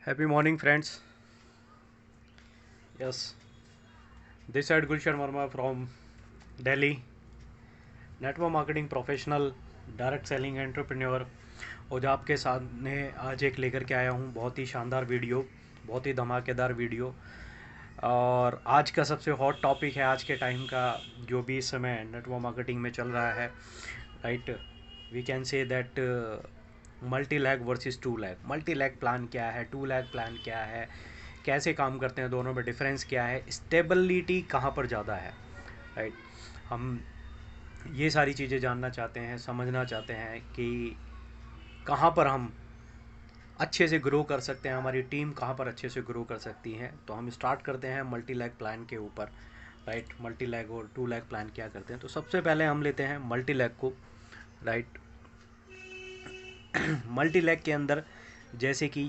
Happy morning, friends. Yes, this side Gulshan Verma from Delhi, network marketing professional, direct selling entrepreneur. और आपके सामने आज एक लेकर के आया हूँ बहुत ही शानदार वीडियो, बहुत ही धमाकेदार वीडियो। और आज का सबसे हॉट टॉपिक है आज के टाइम का, जो भी इस समय नेटवर्क मार्केटिंग में चल रहा है, right. We can say that multi leg versus 2 leg. Multi leg plan क्या है, 2 लैग प्लान क्या है, कैसे काम करते हैं, दोनों में डिफरेंस क्या है, स्टेबिलिटी कहाँ पर ज़्यादा है, राइट। हम ये सारी चीज़ें जानना चाहते हैं, समझना चाहते हैं कि कहाँ पर हम अच्छे से ग्रो कर सकते हैं, हमारी टीम कहाँ पर अच्छे से ग्रो कर सकती है। तो हम स्टार्ट करते हैं मल्टी लैग प्लान के ऊपर, राइट। मल्टी लैग और 2 लैग प्लान क्या करते हैं। तो सबसे पहले हम लेते हैं मल्टी लैग को, राइट। मल्टी लैग के अंदर जैसे कि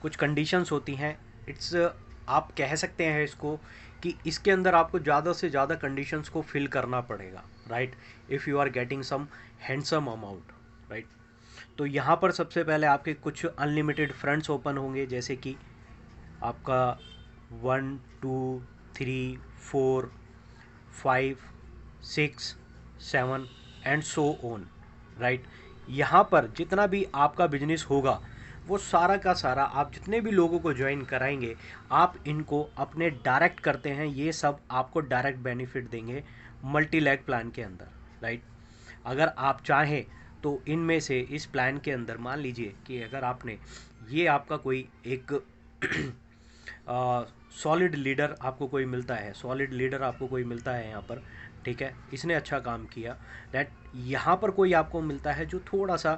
कुछ कंडीशंस होती हैं, इट्स आप कह सकते हैं इसको कि इसके अंदर आपको ज़्यादा से ज़्यादा कंडीशंस को फिल करना पड़ेगा, right, if you are getting some handsome amount, right. तो यहाँ पर सबसे पहले आपके कुछ अनलिमिटेड फ्रंट्स ओपन होंगे, जैसे कि आपका 1 2 3 4 5 6 7 एंड सो ऑन, राइट। यहाँ पर जितना भी आपका बिजनेस होगा वो सारा का सारा आप जितने भी लोगों को ज्वाइन कराएंगे, आप इनको अपने डायरेक्ट करते हैं, ये सब आपको डायरेक्ट बेनिफिट देंगे मल्टी लैग प्लान के अंदर, राइट। अगर आप चाहें तो इनमें से इस प्लान के अंदर मान लीजिए कि अगर आपने ये आपका कोई एक सॉलिड लीडर आपको कोई मिलता है, सॉलिड लीडर आपको कोई मिलता है यहाँ पर, ठीक है, इसने अच्छा काम किया, दैट यहाँ पर कोई आपको मिलता है जो थोड़ा सा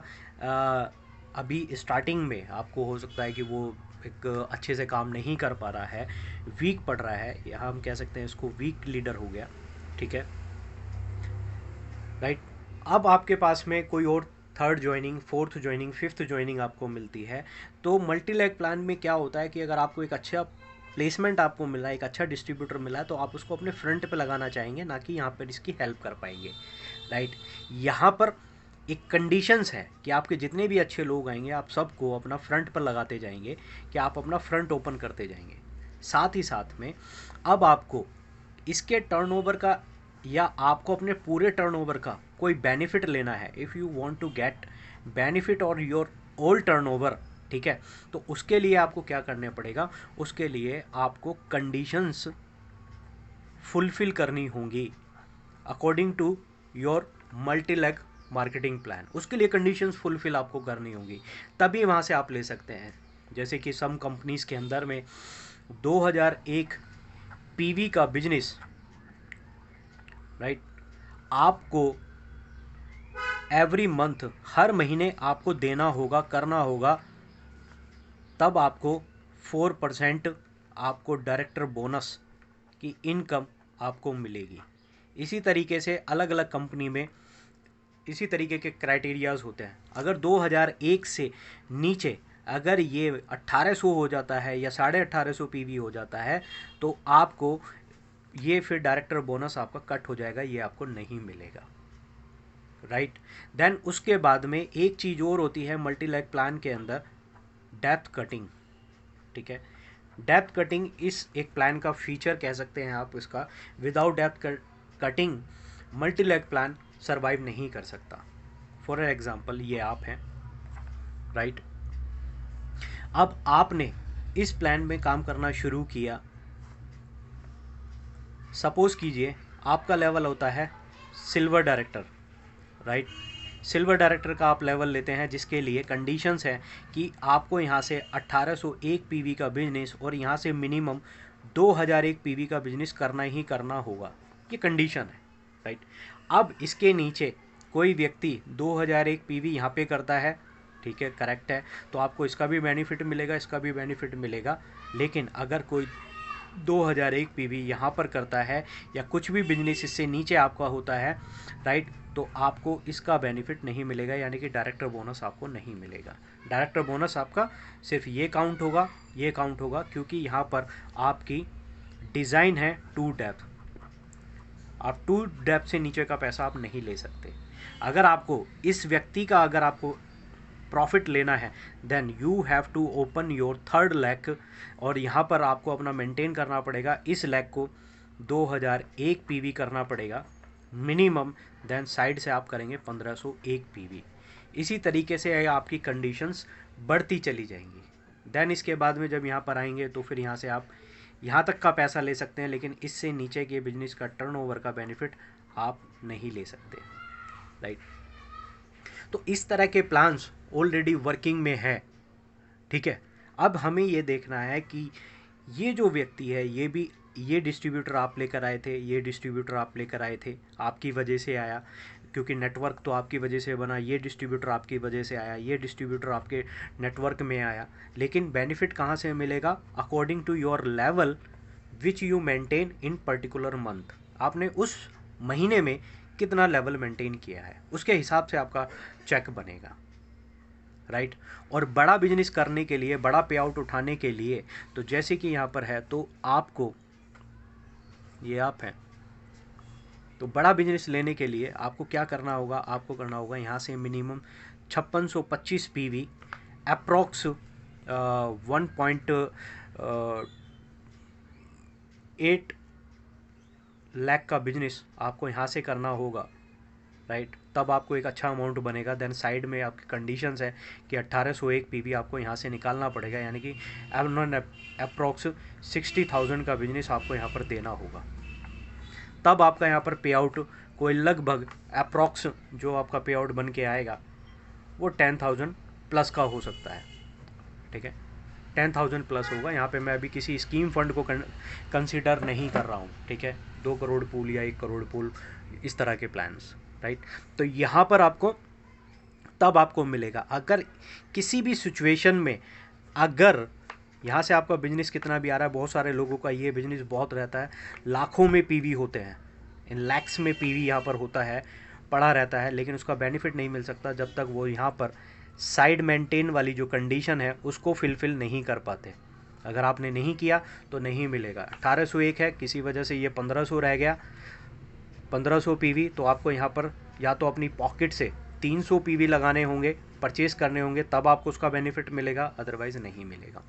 अभी स्टार्टिंग में आपको हो सकता है कि वो एक अच्छे से काम नहीं कर पा रहा है, वीक पड़ रहा है, यहाँ हम कह सकते हैं इसको वीक लीडर हो गया, ठीक है, राइट। अब आपके पास में कोई और third joining, fourth joining, fifth joining आपको मिलती है। तो मल्टी लैग प्लान में क्या होता है कि अगर आपको एक अच्छा प्लेसमेंट आपको मिला, एक अच्छा डिस्ट्रीब्यूटर मिला है, तो आप उसको अपने फ्रंट पे लगाना चाहेंगे, ना कि यहाँ पर इसकी हेल्प कर पाएंगे, राइट। यहाँ पर एक कंडीशंस है कि आपके जितने भी अच्छे लोग आएंगे आप सबको अपना फ्रंट पर लगाते जाएंगे, कि आप अपना फ्रंट ओपन करते जाएंगे। साथ ही साथ में अब आपको इसके टर्नओवर का या आपको अपने पूरे टर्नओवर का कोई बेनिफिट लेना है, if you want to get benefit और योर ऑल टर्नओवर, ठीक है, तो उसके लिए आपको क्या करना पड़ेगा, उसके लिए आपको कंडीशंस फुलफिल करनी होंगी according to your multi leg marketing plan. उसके लिए कंडीशंस फुलफिल आपको करनी होंगी, तभी वहाँ से आप ले सकते हैं। जैसे कि सम कंपनीज के अंदर में 2001 पीवी का बिजनेस, राइट, आपको एवरी मंथ, हर महीने आपको देना होगा, करना होगा, तब आपको 4% आपको डायरेक्टर बोनस की इनकम आपको मिलेगी। इसी तरीके से अलग अलग कंपनी में इसी तरीके के क्राइटेरियाज होते हैं। अगर 2001 से नीचे अगर ये 1800 हो जाता है या 1850 पीवी हो जाता है, तो आपको ये फिर डायरेक्टर बोनस आपका कट हो जाएगा, ये आपको नहीं मिलेगा, राइट। देन उसके बाद में एक चीज़ और होती है मल्टी लैग प्लान के अंदर, डेप्थ कटिंग, ठीक है। डेप्थ कटिंग इस एक प्लान का फीचर कह सकते हैं आप इसका। Without depth cutting multi leg plan survive नहीं कर सकता। फॉर एग्जांपल ये आप हैं, राइट। अब आपने इस प्लान में काम करना शुरू किया, सपोज कीजिए आपका लेवल होता है silver director, right. Silver director का आप लेवल लेते हैं, जिसके लिए कंडीशंस है कि आपको यहाँ से 1801 पीवी का बिजनेस और यहाँ से मिनिमम 2001 पीवी का बिजनेस करना ही करना होगा, ये कंडीशन है, राइट। अब इसके नीचे कोई व्यक्ति 2001 पीवी यहाँ पे करता है, ठीक है, करेक्ट है, तो आपको इसका भी बेनिफिट मिलेगा, इसका भी बेनिफिट मिलेगा। लेकिन अगर कोई 2001 पीवी यहाँ पर करता है या कुछ भी बिजनेस इससे नीचे आपका होता है, राइट, तो आपको इसका बेनिफिट नहीं मिलेगा, यानी कि डायरेक्टर बोनस आपको नहीं मिलेगा। डायरेक्टर बोनस आपका सिर्फ ये काउंट होगा, ये काउंट होगा, क्योंकि यहाँ पर आपकी डिज़ाइन है टू डेप्थ। आप टू डेप्थ से नीचे का पैसा आप नहीं ले सकते। अगर आपको इस व्यक्ति का, अगर आपको प्रॉफिट लेना है, then you have to open your third leg, और यहाँ पर आपको अपना मेंटेन करना पड़ेगा, इस लैग को 2001 पीवी करना पड़ेगा मिनिमम, देन साइड से आप करेंगे 1501 पीवी। इसी तरीके से आपकी कंडीशंस बढ़ती चली जाएंगी। देन इसके बाद में जब यहाँ पर आएंगे तो फिर यहाँ से आप यहाँ तक का पैसा ले सकते हैं, लेकिन इससे नीचे के बिजनेस का टर्नओवर का बेनिफिट आप नहीं ले सकते, राइट। तो इस तरह के प्लान्स ऑलरेडी वर्किंग में है, ठीक है। अब हमें ये देखना है कि ये जो व्यक्ति है, ये डिस्ट्रीब्यूटर आप लेकर आए थे, ये डिस्ट्रीब्यूटर आप लेकर आए थे, आपकी वजह से आया, क्योंकि नेटवर्क तो आपकी वजह से बना, ये डिस्ट्रीब्यूटर आपकी वजह से आया, ये डिस्ट्रीब्यूटर आपके नेटवर्क में आया, लेकिन बेनिफिट कहाँ से मिलेगा? According to your level which you maintain in particular month. आपने उस महीने में कितना लेवल मेंटेन किया है, उसके हिसाब से आपका चेक बनेगा, राइट। और बड़ा बिजनेस करने के लिए, बड़ा पे आउट उठाने के लिए, तो जैसे कि यहाँ पर है, तो आपको ये आप हैं, तो बड़ा बिजनेस लेने के लिए आपको क्या करना होगा? आपको करना होगा यहाँ से मिनिमम 5625 पीवी अप्रॉक्स 1.8 लाख का बिजनेस आपको यहाँ से करना होगा, राइट। तब आपको एक अच्छा अमाउंट बनेगा। देन साइड में आपकी कंडीशंस है कि 1801 पीवी आपको यहाँ से निकालना पड़ेगा, यानी कि अप्रॉक्स 60,000 का बिजनेस आपको यहाँ पर देना होगा। तब आपका यहाँ पर पे आउट कोई लगभग अप्रॉक्स जो आपका पे आउट बन के आएगा वो 10,000 प्लस का हो सकता है, ठीक है। 10,000 प्लस होगा। यहाँ पे मैं अभी किसी स्कीम फंड को कंसिडर नहीं कर रहा हूँ, ठीक है। 2 करोड़ पूल या 1 करोड़ पूल, इस तरह के प्लान्स, राइट। तो यहाँ पर आपको तब आपको मिलेगा। अगर किसी भी सिचुएशन में, अगर यहाँ से आपका बिजनेस कितना भी आ रहा है, बहुत सारे लोगों का ये बिजनेस बहुत रहता है, लाखों में पीवी होते हैं, इन लैक्स में पीवी यहाँ पर होता है, पड़ा रहता है, लेकिन उसका बेनिफिट नहीं मिल सकता जब तक वो यहाँ पर साइड मेंटेन वाली जो कंडीशन है उसको फिलफिल नहीं कर पाते। अगर आपने नहीं किया तो नहीं मिलेगा। 1801 है, किसी वजह से ये 1500 रह गया, 1500 पीवी, तो आपको यहाँ पर या तो अपनी पॉकेट से 300 पीवी लगाने होंगे, परचेस करने होंगे, तब आपको उसका बेनिफिट मिलेगा, अदरवाइज़ नहीं मिलेगा।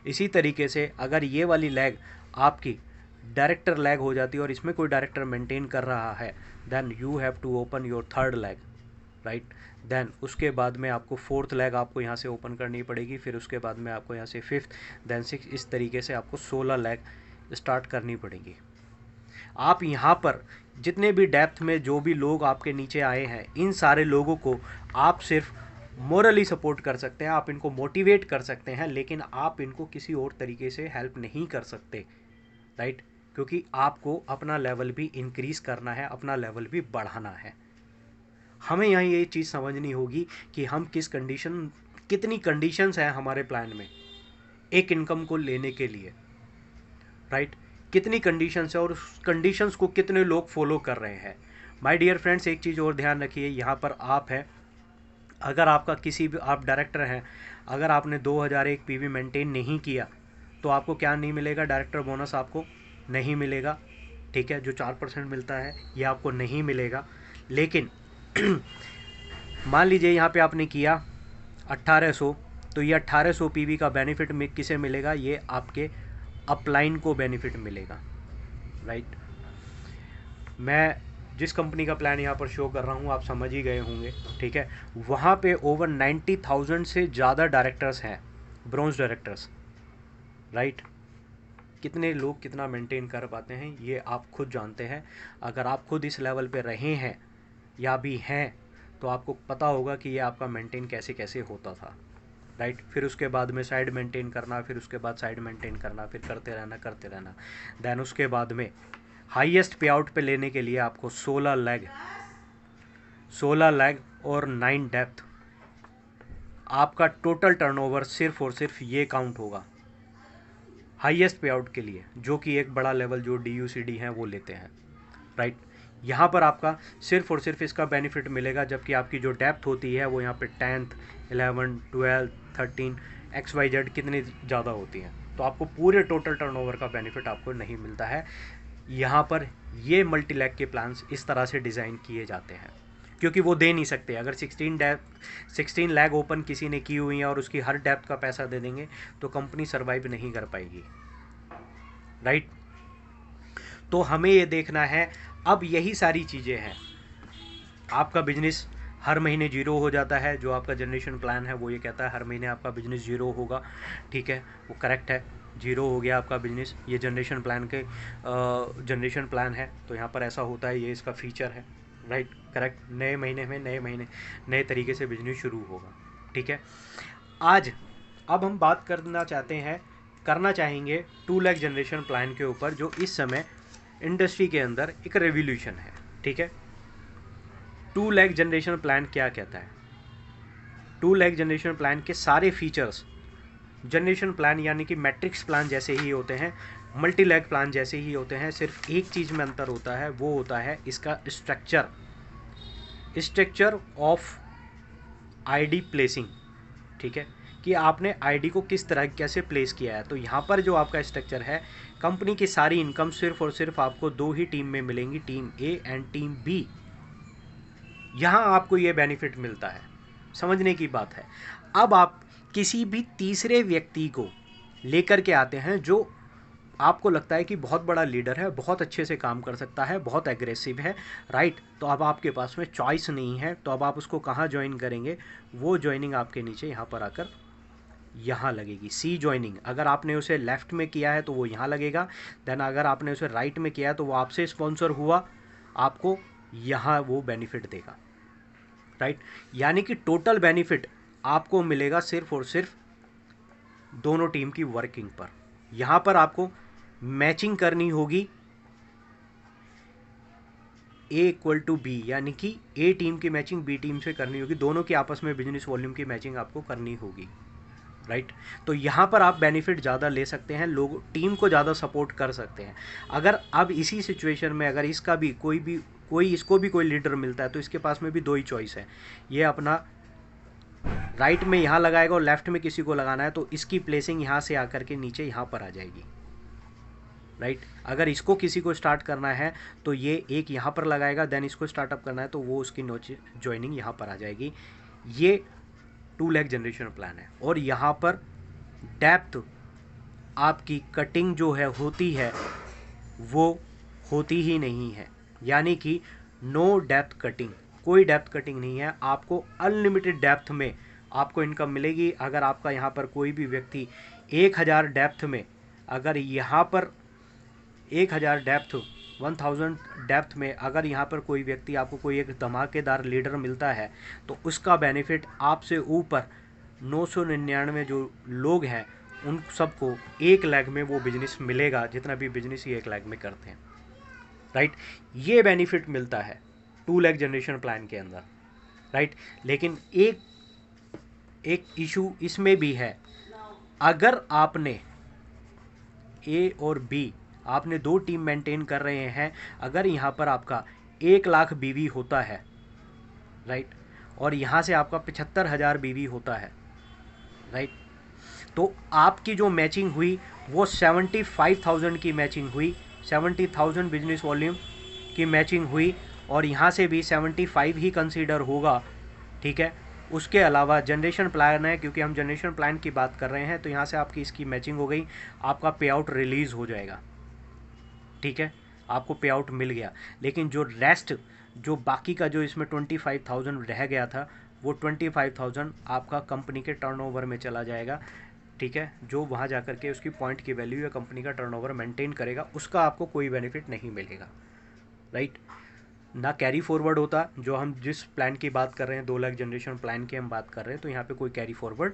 इसी तरीके से अगर ये वाली लैग आपकी डायरेक्टर लैग हो जाती है और इसमें कोई डायरेक्टर मेंटेन कर रहा है, then you have to open your third leg, right. Then उसके बाद में आपको फोर्थ लैग आपको यहाँ से ओपन करनी पड़ेगी, फिर उसके बाद में आपको यहाँ से फिफ्थ, देन 6, इस तरीके से आपको 16 लैग स्टार्ट करनी पड़ेगी। आप यहाँ पर जितने भी डेप्थ में जो भी लोग आपके नीचे आए हैं, इन सारे लोगों को आप सिर्फ मोरली सपोर्ट कर सकते हैं, आप इनको मोटिवेट कर सकते हैं, लेकिन आप इनको किसी और तरीके से हेल्प नहीं कर सकते, राइट। क्योंकि आपको अपना लेवल भी इंक्रीज करना है, अपना लेवल भी बढ़ाना है। हमें यहाँ ये चीज़ समझनी होगी कि हम कितनी कंडीशंस हैं हमारे प्लान में एक इनकम को लेने के लिए, राइट। कितनी कंडीशंस है और उस कंडीशंस को कितने लोग फॉलो कर रहे हैं। माय डियर फ्रेंड्स, एक चीज़ और ध्यान रखिए, यहाँ पर आप हैं, अगर आपका किसी भी, आप डायरेक्टर हैं, अगर आपने 2001 पीवी मेंटेन नहीं किया तो आपको क्या नहीं मिलेगा? डायरेक्टर बोनस आपको नहीं मिलेगा, ठीक है। जो 4% मिलता है ये आपको नहीं मिलेगा। लेकिन मान लीजिए यहाँ पे आपने किया 1800, तो ये 1800 पीवी का बेनिफिट किसे मिलेगा? ये आपके अपलाइन को बेनिफिट मिलेगा, राइट। मैं जिस कंपनी का प्लान यहाँ पर शो कर रहा हूँ आप समझ ही गए होंगे, ठीक है। वहाँ पे ओवर 90,000 से ज़्यादा डायरेक्टर्स हैं, ब्रॉन्ज डायरेक्टर्स, राइट। कितने लोग कितना मेंटेन कर पाते हैं ये आप खुद जानते हैं। अगर आप खुद इस लेवल पे रहे हैं या भी हैं तो आपको पता होगा कि ये आपका मेंटेन कैसे कैसे होता था, राइट। फिर उसके बाद में साइड मेंटेन करना, फिर उसके बाद साइड मेंटेन करना, फिर करते रहना। देन उसके बाद में हाईएस्ट पे आउट पे लेने के लिए आपको 16 लैग और 9 डेप्थ, आपका टोटल टर्नओवर सिर्फ और सिर्फ ये काउंट होगा हाईएस्ट पे आउट के लिए, जो कि एक बड़ा लेवल जो DUCD हैं वो लेते हैं, राइट। यहाँ पर आपका सिर्फ और सिर्फ इसका बेनिफिट मिलेगा जबकि आपकी जो डेप्थ होती है वो यहाँ पे 10th, 11, 12, 13 XYZ कितनी ज़्यादा होती हैं, तो आपको पूरे टोटल टर्नओवर का बेनिफिट आपको नहीं मिलता है। यहाँ पर ये मल्टी लैग के प्लान्स इस तरह से डिज़ाइन किए जाते हैं। क्योंकि वो दे नहीं सकते। अगर 16 लाख ओपन किसी ने की हुई है और उसकी हर डेप्थ का पैसा दे देंगे तो कंपनी सर्वाइव नहीं कर पाएगी, राइट। तो हमें ये देखना है, अब यही सारी चीज़ें हैं। आपका बिजनेस हर महीने जीरो हो जाता है, जो आपका जनरेशन प्लान है वो ये कहता है हर महीने आपका बिजनेस जीरो होगा, ठीक है, वो करेक्ट है, जीरो हो गया आपका बिजनेस। ये जनरेशन प्लान के जनरेशन प्लान है, तो यहाँ पर ऐसा होता है, ये इसका फीचर है, राइट, करेक्ट। नए महीने में नए तरीके से बिजनेस शुरू होगा, ठीक है। अब हम बात करना चाहेंगे 2 लाख जनरेशन प्लान के ऊपर, जो इस समय इंडस्ट्री के अंदर एक रेवोल्यूशन है, ठीक है। 2 लाख जनरेशन प्लान क्या कहता है? 2 लाख जनरेशन प्लान के सारे फीचर्स जनरेशन प्लान यानी कि मैट्रिक्स प्लान जैसे ही होते हैं, मल्टी लाख प्लान जैसे ही होते हैं। सिर्फ एक चीज़ में अंतर होता है, वो होता है इसका स्ट्रक्चर ऑफ आईडी प्लेसिंग, ठीक है, कि आपने आईडी को किस तरह कैसे प्लेस किया है। तो यहाँ पर जो आपका स्ट्रक्चर है, कंपनी की सारी इनकम सिर्फ और सिर्फ आपको 2 ही टीम में मिलेंगी, team A and team B. यहाँ आपको ये बेनिफिट मिलता है, समझने की बात है। अब आप किसी भी तीसरे व्यक्ति को लेकर के आते हैं जो आपको लगता है कि बहुत बड़ा लीडर है, बहुत अच्छे से काम कर सकता है, बहुत एग्रेसिव है, राइट। तो अब आपके पास में चॉइस नहीं है, तो अब आप उसको कहाँ ज्वाइन करेंगे? वो ज्वाइनिंग आपके नीचे यहाँ पर आकर यहाँ लगेगी, सी ज्वाइनिंग। अगर आपने उसे लेफ्ट में किया है तो वो यहाँ लगेगा, देन अगर आपने उसे राइट में किया है तो वो आपसे स्पॉन्सर हुआ, आपको यहाँ वो बेनिफिट देगा, राइट। यानी कि टोटल बेनिफिट आपको मिलेगा सिर्फ और सिर्फ दोनों टीम की वर्किंग पर। यहाँ पर आपको मैचिंग करनी होगी A इक्वल टू बी, यानी कि A टीम की मैचिंग B टीम से करनी होगी, दोनों की आपस में बिजनेस वॉल्यूम की मैचिंग आपको करनी होगी, राइट। तो यहाँ पर आप बेनिफिट ज़्यादा ले सकते हैं, लोग टीम को ज़्यादा सपोर्ट कर सकते हैं। अगर अब इसी सिचुएशन में अगर इसका भी इसको भी कोई लीडर मिलता है तो इसके पास में भी 2 ही चॉइस है, ये अपना राइट में यहाँ लगाएगा और लेफ्ट में किसी को लगाना है, तो इसकी प्लेसिंग यहाँ से आकर के नीचे यहाँ पर आ जाएगी, राइट। अगर इसको किसी को स्टार्ट करना है तो ये एक यहाँ पर लगाएगा, देन इसको स्टार्टअप करना है तो वो उसकी ज्वाइनिंग यहाँ पर आ जाएगी। ये 2 लाख जनरेशन प्लान है। और यहाँ पर डेप्थ आपकी कटिंग जो है होती है वो होती ही नहीं है, यानी कि नो डेप्थ कटिंग, कोई डेप्थ कटिंग नहीं है। आपको अनलिमिटेड डेप्थ में आपको इनकम मिलेगी। अगर आपका यहाँ पर कोई भी व्यक्ति 1000 डेप्थ में, अगर यहाँ पर 1000 डेप्थ 1000 डेप्थ में अगर यहाँ पर कोई व्यक्ति आपको कोई एक धमाकेदार लीडर मिलता है तो उसका बेनिफिट आपसे ऊपर 999 जो लोग हैं उन सबको 1 लाख में वो बिजनेस मिलेगा, जितना भी बिजनेस ही 1 लाख में करते हैं, राइट। ये बेनिफिट मिलता है 2 लाख जनरेशन प्लान के अंदर, राइट। लेकिन एक इशू इसमें भी है, अगर आपने ए और बी आपने 2 टीम मेंटेन कर रहे हैं, अगर यहाँ पर आपका 1 लाख बीवी होता है, राइट, और यहाँ से आपका 75,000 बीवी होता है, राइट, तो आपकी जो मैचिंग हुई वो 75,000 की मैचिंग हुई, 70,000 बिजनेस वॉल्यूम की मैचिंग हुई, और यहाँ से भी 75 ही कंसीडर होगा, ठीक है। उसके अलावा जनरेशन प्लान है, क्योंकि हम जनरेशन प्लान की बात कर रहे हैं, तो यहाँ से आपकी इसकी मैचिंग हो गई, आपका पे आउट रिलीज़ हो जाएगा, ठीक है, आपको पे आउट मिल गया। लेकिन जो रेस्ट जो बाकी का जो इसमें 25,000 रह गया था, वो 25,000 आपका कंपनी के टर्नओवर में चला जाएगा, ठीक है, जो वहाँ जा कर के उसकी पॉइंट की वैल्यू या कंपनी का टर्नओवर मेंटेन करेगा, उसका आपको कोई बेनिफिट नहीं मिलेगा, राइट। ना कैरी फॉरवर्ड होता, जो हम जिस प्लान की बात कर रहे हैं 2 लाख जनरेशन प्लान की हम बात कर रहे हैं, तो यहाँ पे कोई कैरी फॉरवर्ड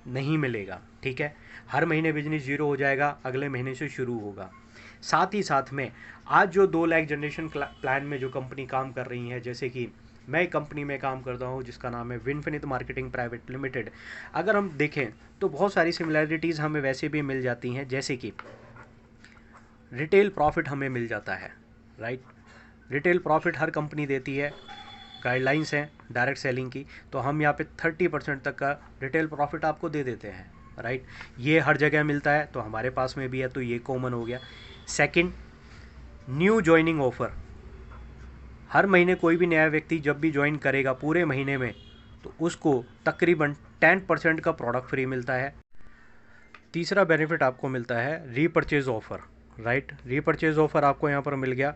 नहीं मिलेगा, ठीक है। हर महीने बिजनेस जीरो हो जाएगा, अगले महीने से शुरू होगा। साथ ही साथ में आज जो 2 लाख जनरेशन प्लान में जो कंपनी काम कर रही है, जैसे कि मैं एक कंपनी में काम करता हूँ जिसका नाम है विनफिनिट मार्केटिंग प्राइवेट लिमिटेड, अगर हम देखें तो बहुत सारी सिमिलैरिटीज़ हमें वैसे भी मिल जाती हैं, जैसे कि रिटेल प्रॉफिट हमें मिल जाता है, राइट। रिटेल प्रॉफिट हर कंपनी देती है, गाइडलाइंस हैं डायरेक्ट सेलिंग की, तो हम यहाँ पे 30% तक का रिटेल प्रॉफिट आपको दे देते हैं, राइट। ये हर जगह मिलता है, तो हमारे पास में भी है, तो ये कॉमन हो गया। सेकंड, न्यू ज्वाइनिंग ऑफर, हर महीने कोई भी नया व्यक्ति जब भी ज्वाइन करेगा पूरे महीने में, तो उसको तकरीबन 10% का प्रोडक्ट फ्री मिलता है। तीसरा बेनिफिट आपको मिलता है repurchase offer, right. Repurchase offer आपको यहाँ पर मिल गया,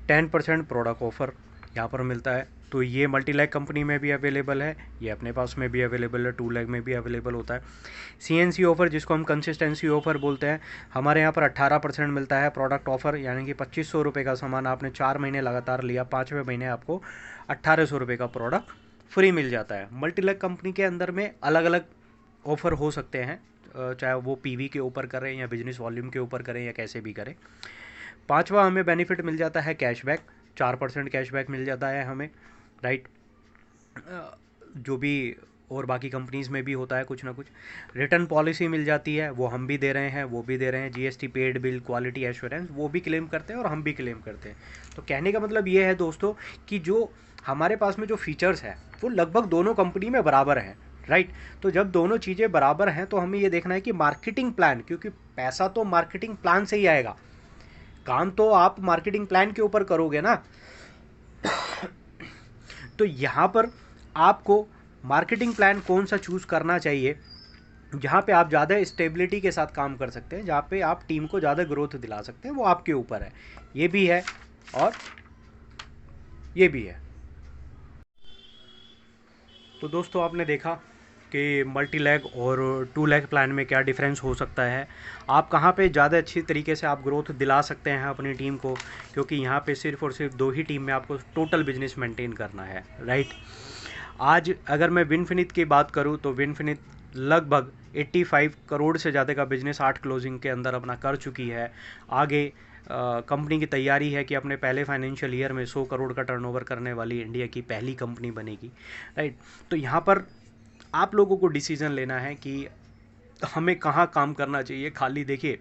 10% प्रोडक्ट ऑफ़र यहाँ पर मिलता है। तो ये मल्टीलैग कंपनी में भी अवेलेबल है, ये अपने पास में भी अवेलेबल है, 2 लैग में भी अवेलेबल होता है। CNC ऑफ़र जिसको हम कंसिस्टेंसी ऑफ़र बोलते हैं, हमारे यहाँ पर 18% मिलता है प्रोडक्ट ऑफ़र, यानी कि 2500 रुपये का सामान आपने 4 महीने लगातार लिया, 5वें महीने आपको 1800 रुपये का प्रोडक्ट फ्री मिल जाता है। मल्टीलैग कंपनी के अंदर में अलग अलग ऑफ़र हो सकते हैं, चाहे वो PV के ऊपर करें या बिजनेस वॉल्यूम के ऊपर करें या कैसे भी करें। 5वां हमें बेनिफिट मिल जाता है कैशबैक, 4% कैशबैक मिल जाता है हमें, राइट। जो भी और बाकी कंपनीज़ में भी होता है कुछ ना कुछ। रिटर्न पॉलिसी मिल जाती है, वो हम भी दे रहे हैं, वो भी दे रहे हैं। GST paid bill, quality assurance, वो भी क्लेम करते हैं और हम भी क्लेम करते हैं। तो कहने का मतलब ये है दोस्तों कि जो हमारे पास में जो फीचर्स है वो लगभग दोनों कंपनी में बराबर हैं, राइट। तो जब दोनों चीज़ें बराबर हैं तो हमें ये देखना है कि मार्केटिंग प्लान, क्योंकि पैसा तो मार्केटिंग प्लान से ही आएगा, काम तो आप मार्केटिंग प्लान के ऊपर करोगे ना। तो यहाँ पर आपको मार्केटिंग प्लान कौन सा चूज़ करना चाहिए, जहाँ पे आप ज़्यादा स्टेबिलिटी के साथ काम कर सकते हैं, जहाँ पे आप टीम को ज़्यादा ग्रोथ दिला सकते हैं, वो आपके ऊपर है। ये भी है और ये भी है। तो दोस्तों आपने देखा कि मल्टीलैग और 2 लैग प्लान में क्या डिफरेंस हो सकता है, आप कहाँ पे ज़्यादा अच्छी तरीके से आप ग्रोथ दिला सकते हैं अपनी टीम को, क्योंकि यहाँ पे सिर्फ और सिर्फ 2 ही टीम में आपको टोटल बिजनेस मेंटेन करना है, राइट। आज अगर मैं विनफिनिट की बात करूँ तो विनफिनिट लगभग 85 करोड़ से ज़्यादा का बिजनेस 8 क्लोजिंग के अंदर अपना कर चुकी है। आगे कंपनी की तैयारी है कि अपने पहले फाइनेंशियल ईयर में 100 करोड़ का टर्नओवर करने वाली इंडिया की पहली कंपनी बनेगी, राइट। तो यहाँ पर आप लोगों को डिसीज़न लेना है कि हमें कहाँ काम करना चाहिए। खाली देखिए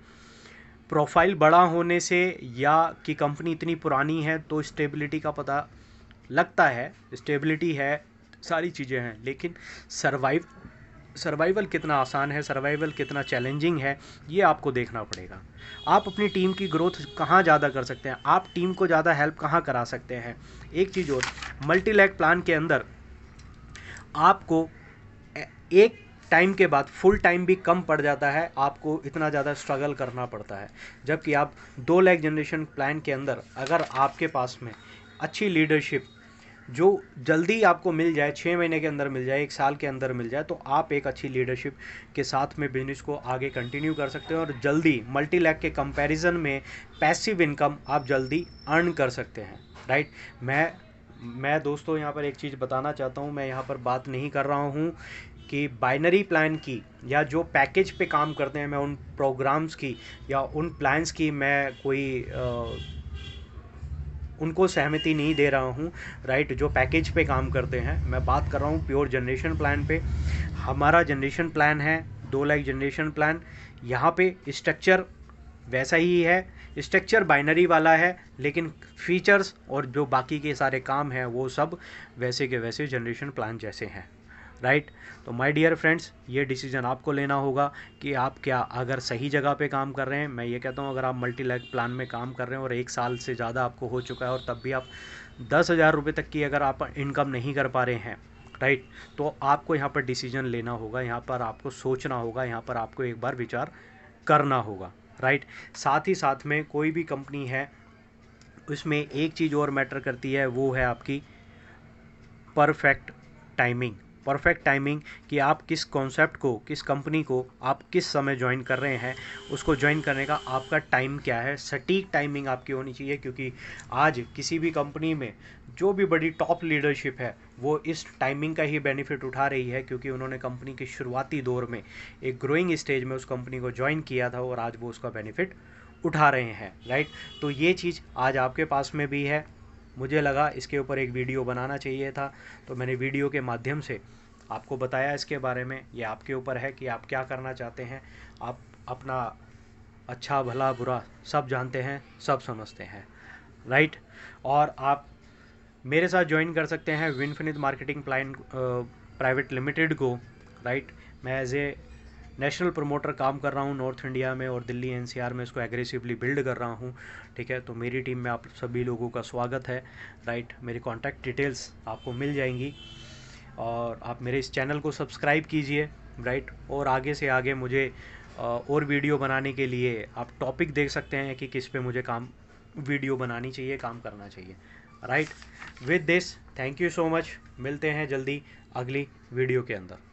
प्रोफाइल बड़ा होने से या कि कंपनी इतनी पुरानी है तो स्टेबिलिटी का पता लगता है, स्टेबिलिटी है, सारी चीज़ें हैं, लेकिन सर्वाइवल कितना आसान है, सर्वाइवल कितना चैलेंजिंग है, ये आपको देखना पड़ेगा। आप अपनी टीम की ग्रोथ कहाँ ज़्यादा कर सकते हैं, आप टीम को ज़्यादा हेल्प कहाँ करा सकते हैं। एक चीज़ और, मल्टीलैग प्लान के अंदर आपको एक टाइम के बाद फुल टाइम भी कम पड़ जाता है, आपको इतना ज़्यादा स्ट्रगल करना पड़ता है। जबकि आप 2 लैग जनरेशन प्लान के अंदर अगर आपके पास में अच्छी लीडरशिप जो जल्दी आपको मिल जाए, 6 महीने के अंदर मिल जाए, 1 साल के अंदर मिल जाए, तो आप एक अच्छी लीडरशिप के साथ में बिजनेस को आगे कंटिन्यू कर सकते हैं और जल्दी मल्टीलैग के कंपैरिजन में पैसिव इनकम आप जल्दी अर्न कर सकते हैं, राइट। मैं दोस्तों यहाँ पर एक चीज़ बताना चाहता हूँ, मैं यहाँ पर बात नहीं कर रहा हूँ कि बाइनरी प्लान की या जो पैकेज पे काम करते हैं, मैं उन प्रोग्राम्स की या उन प्लान्स की मैं कोई उनको सहमति नहीं दे रहा हूँ, राइट। जो पैकेज पे काम करते हैं, मैं बात कर रहा हूँ प्योर जनरेशन प्लान पे। हमारा जनरेशन प्लान है 2 लैग जनरेशन प्लान। यहाँ पे स्ट्रक्चर वैसा ही है, स्ट्रक्चर बाइनरी वाला है, लेकिन फीचर्स और जो बाकी के सारे काम हैं वो सब वैसे के वैसे जनरेशन प्लान जैसे हैं, राइट। तो माय डियर फ्रेंड्स, ये डिसीजन आपको लेना होगा कि आप क्या अगर सही जगह पे काम कर रहे हैं। मैं ये कहता हूँ अगर आप मल्टीलैग प्लान में काम कर रहे हैं और 1 साल से ज़्यादा आपको हो चुका है और तब भी आप 10,000 रुपये तक की अगर आप इनकम नहीं कर पा रहे हैं, राइट, तो आपको यहाँ पर डिसीजन लेना होगा, यहाँ पर आपको सोचना होगा, यहाँ पर आपको एक बार विचार करना होगा, राइट। साथ ही साथ में कोई भी कंपनी है उसमें एक चीज़ और मैटर करती है, वो है आपकी परफेक्ट टाइमिंग। परफेक्ट टाइमिंग कि आप किस कॉन्सेप्ट को, किस कंपनी को आप किस समय ज्वाइन कर रहे हैं, उसको ज्वाइन करने का आपका टाइम क्या है, सटीक टाइमिंग आपकी होनी चाहिए। क्योंकि आज किसी भी कंपनी में जो भी बड़ी टॉप लीडरशिप है वो इस टाइमिंग का ही बेनिफिट उठा रही है, क्योंकि उन्होंने कंपनी के शुरुआती दौर में एक ग्रोइंग स्टेज में उस कंपनी को ज्वाइन किया था और आज वो उसका बेनिफिट उठा रहे हैं, राइट। तो ये चीज़ आज आपके पास में भी है। मुझे लगा इसके ऊपर एक वीडियो बनाना चाहिए था, तो मैंने वीडियो के माध्यम से आपको बताया इसके बारे में। ये आपके ऊपर है कि आप क्या करना चाहते हैं। आप अपना अच्छा भला बुरा सब जानते हैं, सब समझते हैं, राइट। और आप मेरे साथ ज्वाइन कर सकते हैं विनफिनिट मार्केटिंग प्लान प्राइवेट लिमिटेड को, राइट। मैं एज ए नेशनल प्रमोटर काम कर रहा हूँ नॉर्थ इंडिया में और दिल्ली एनसीआर में इसको एग्रेसिवली बिल्ड कर रहा हूँ। ठीक है, तो मेरी टीम में आप सभी लोगों का स्वागत है। राइट, मेरी कॉन्टैक्ट डिटेल्स आपको मिल जाएंगी और आप मेरे इस चैनल को सब्सक्राइब कीजिए। राइट, और आगे से आगे मुझे और वीडियो बनाने के लिए आप टॉपिक देख सकते हैं कि किस पे मुझे वीडियो बनानी चाहिए, काम करना चाहिए। Right, with this thank you so much, मिलते हैं जल्दी अगली वीडियो के अंदर।